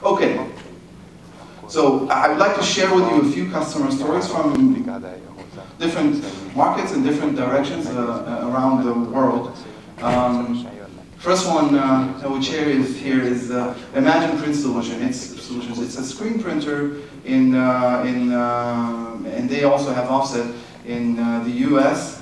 Okay, so I would like to share with you a few customer stories from different markets and different directions around the world. First one I would share here is Imagine Print Solution. It's a screen printer and they also have offset in the U.S.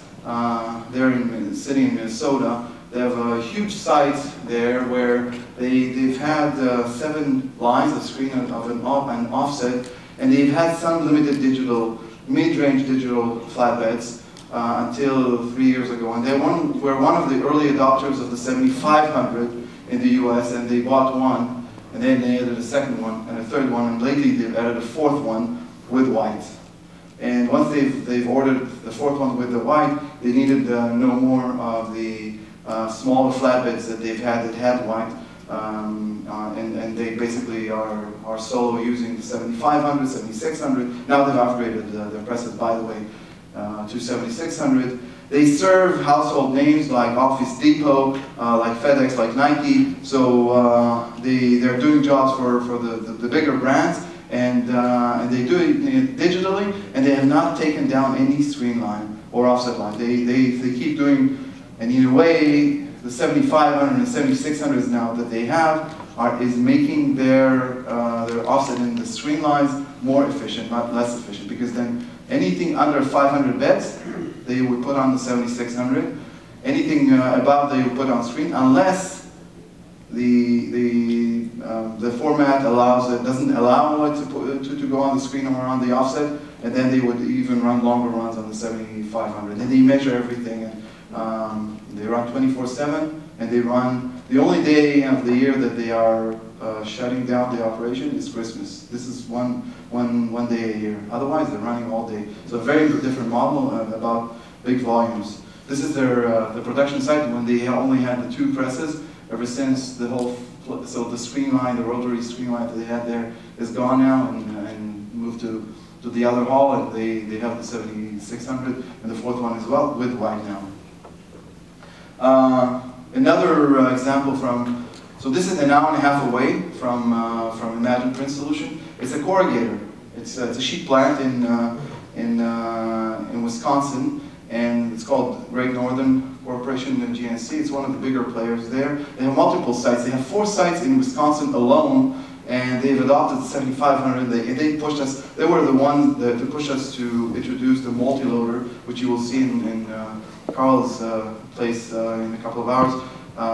They're in the city in Minnesota. They have a huge site there where they've had 7 lines of screen of an offset, and they've had some limited digital, mid-range digital flatbeds until 3 years ago. And they were one of the early adopters of the 7500 in the US, and they bought one, and then they added a second one and a third one, and lately they've added a fourth one with white. And once they've ordered the fourth one with the white, they needed no more of the smaller flatbeds that they've had that had white, and they basically are solo using the 7500, 7600. Now they've upgraded their presses, by the way, to 7600. They serve household names like Office Depot, like FedEx, like Nike. So they're doing jobs for the bigger brands, and they do it digitally, and they have not taken down any screen line or offset line. They keep doing. And in a way, the 7500 and 7600s now that they have is making their offset in the screen lines more efficient, not less efficient. Because then anything under 500 bits, they would put on the 7600. Anything above, they would put on screen, unless the format doesn't allow it to go on the screen or on the offset. And then they would even run longer runs on the 7500. And they measure everything. They run 24/7, and they run, the only day of the year that they are shutting down the operation is Christmas. This is one day a year. Otherwise, they're running all day. So a very different model about big volumes. This is the production site when they only had the 2 presses. Ever since the whole, so the screen line, the rotary screen line that they had there is gone now and moved to the other hall, and they have the 7600 and the fourth one as well with white now. Another example so this is an hour and a half away from Imagine Print Solution. It's a corrugator. It's a sheet plant in Wisconsin, and it's called Great Northern Corporation, GNC. It's one of the bigger players there. They have multiple sites. They have 4 sites in Wisconsin alone, and they've adopted the 7500. They pushed us. They were the ones that pushed us to introduce the multi-loader, which you will see in Carl's place in a couple of hours.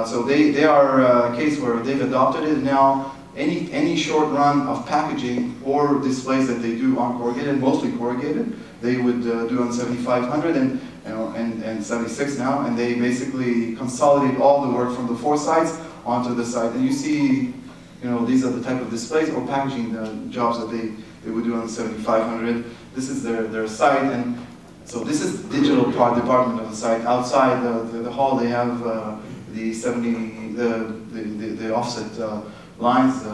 So they are a case where they've adopted it. Now any short run of packaging or displays that they do on corrugated, mostly corrugated, they would do on 7500 and 76 now, and they basically consolidate all the work from the 4 sites onto the site. And you see, these are the type of displays or packaging jobs that they would do on the 7500. This is their site, and so this is the digital department of the site. Outside the hall, they have the offset lines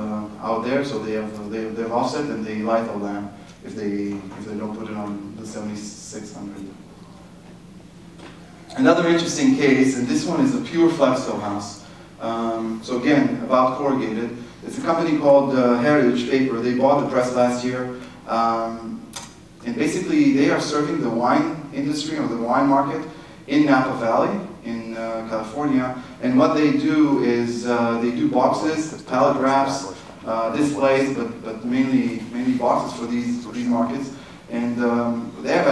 out there. So they have offset, and they light a lamp if they don't put it on the 7600. Another interesting case, and this one is a pure Flexo house. So again, about corrugated. It's a company called Heritage Paper. They bought the press last year. And basically, they are serving the wine industry or the wine market in Napa Valley in California. And what they do is they do boxes, pallet wraps, displays, but mainly boxes for these markets. And they have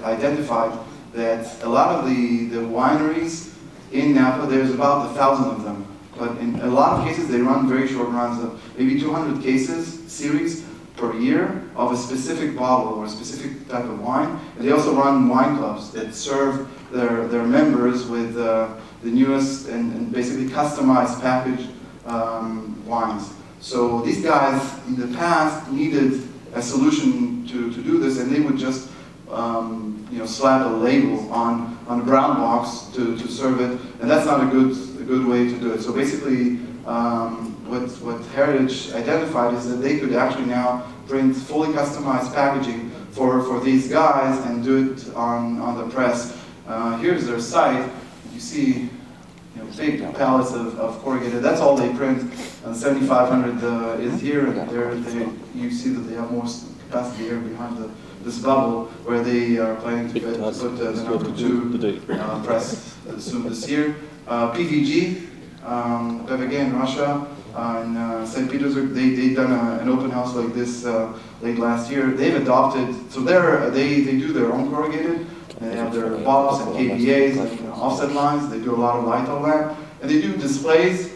identified that a lot of the wineries in Napa, there's about 1,000 of them. But in a lot of cases, they run very short runs of maybe 200 cases, series, per year of a specific bottle or a specific type of wine. And they also run wine clubs that serve their members with the newest and basically customized packaged wines. So these guys in the past needed a solution to do this, and they would just slap a label on a brown box to serve it, and that's not a good way to do it. So basically, what Heritage identified is that they could actually now print fully customized packaging for these guys and do it on the press. Here's their site. You see big pallets of corrugated. That's all they print. And 7500 is here. You see that they have more capacity here behind this bubble, where they are planning to put the number 2 press soon this year. PVG, again, Russia, in St. Petersburg, they've done an open house like this late last year. They've adopted, so they do their own corrugated. They have their BOPs and KBAs, like offset lines. They do a lot of litho lamp, and they do displays,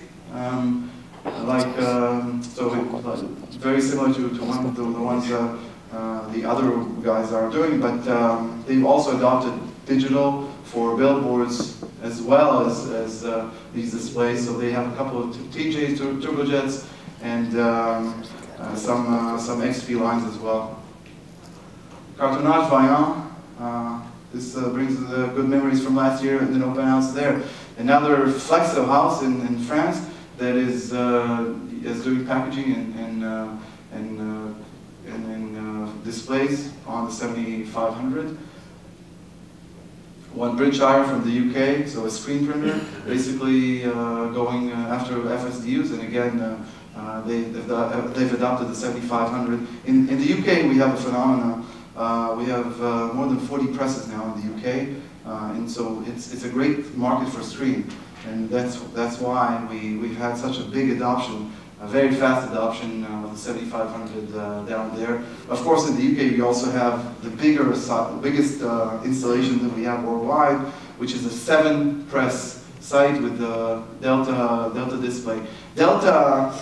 very similar to one of the ones the other guys are doing. But they've also adopted digital for billboards as well as these displays. So they have a couple of TJs, turbojets, and some XP lines as well. Cartonnage Vaillant. This brings good memories from last year at the open house there. Another Flexo house in France that is doing packaging and displays on the 7500. One Bridgeshire from the UK, so a screen printer, basically going after FSDUs, and again they've adopted the 7500. In the UK we have a phenomenon. We have more than 40 presses now in the UK, and so it's a great market for screen, and that's why we've had such a big adoption, a very fast adoption of the 7500 down there. Of course, in the UK we also have the biggest installation that we have worldwide, which is a 7-press site with the Delta display. Delta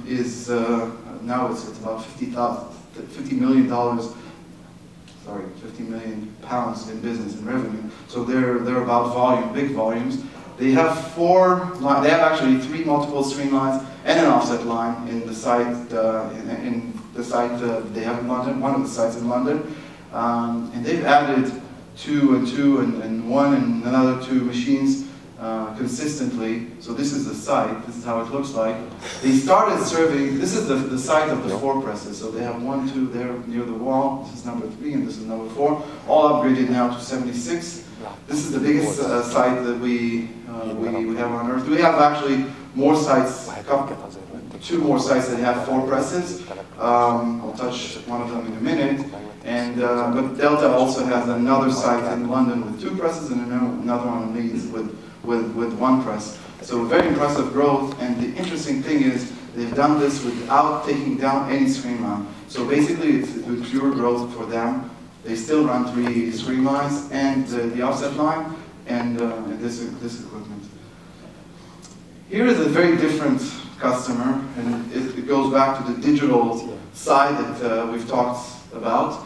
is now it's about $50 million, sorry, 50 million pounds in business and revenue. So they're about volume, big volumes. They have they have actually 3 multiple stream lines and an offset line in the site in the site they have in London, one of the sites in London, and they've added 2 and 2 and 1 and another 2 machines consistently. So this is the site, this is how it looks like. They started serving, this is the site of the 4 presses, so they have 1, 2 there near the wall, this is number 3 and this is number 4, all upgraded now to 76. This is the biggest site that we have on Earth. We have actually more sites, 2 more sites that have 4 presses. I'll touch one of them in a minute. And but Delta also has another site in London with 2 presses and another one in Leeds with 1 press. So very impressive growth, and the interesting thing is they've done this without taking down any screen line. So basically it's with pure growth for them. They still run 3 screen lines and the offset line and this equipment. Here is a very different customer, and it goes back to the digital side that we've talked about.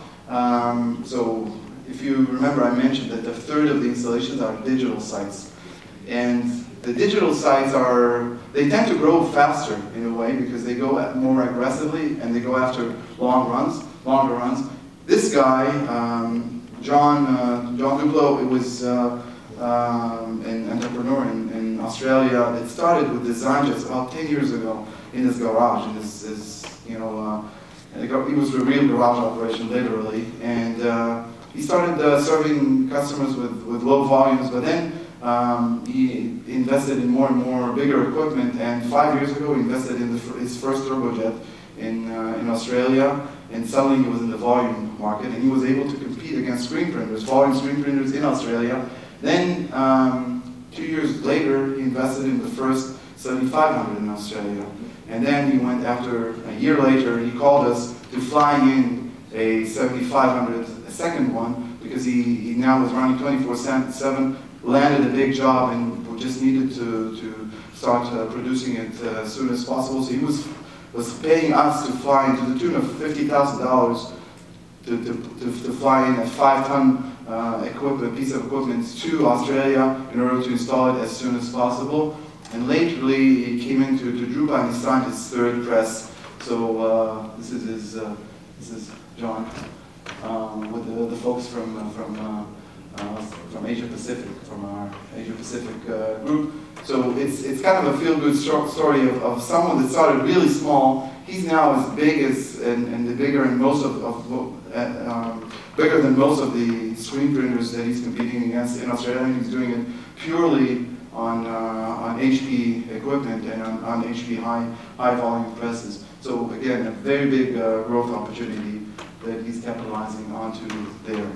So if you remember, I mentioned that 1/3 of the installations are digital sites. And the digital sites they tend to grow faster in a way because they go more aggressively and they go after longer runs. This guy, John Duplo, it was an entrepreneur in Australia. It started with design just about 10 years ago in his garage, in it was a real garage operation, literally. And he started serving customers with low volumes, but then he invested in more and more bigger equipment, and 5 years ago he invested in his first turbojet in Australia, and suddenly he was in the volume market, and he was able to compete against screen printers, volume screen printers in Australia. Then 2 years later he invested in the first 7500 in Australia, and then he went after, a year later, he called us to fly in a 7500, a second one, because he now was running 24/7, landed a big job, and just needed to start producing it as soon as possible. So he was paying us to fly in to the tune of $50,000 to fly in a 5-ton piece of equipment to Australia in order to install it as soon as possible. And lately he came into Drupa and he signed his 3rd press. So this is John with the folks from Asia Pacific, from our Asia Pacific group. So it's kind of a feel-good story of someone that started really small. He's now as big as bigger than most of the screen printers that he's competing against in Australia. And he's doing it purely on HP equipment and on HP high volume presses. So again, a very big growth opportunity that he's capitalizing onto there.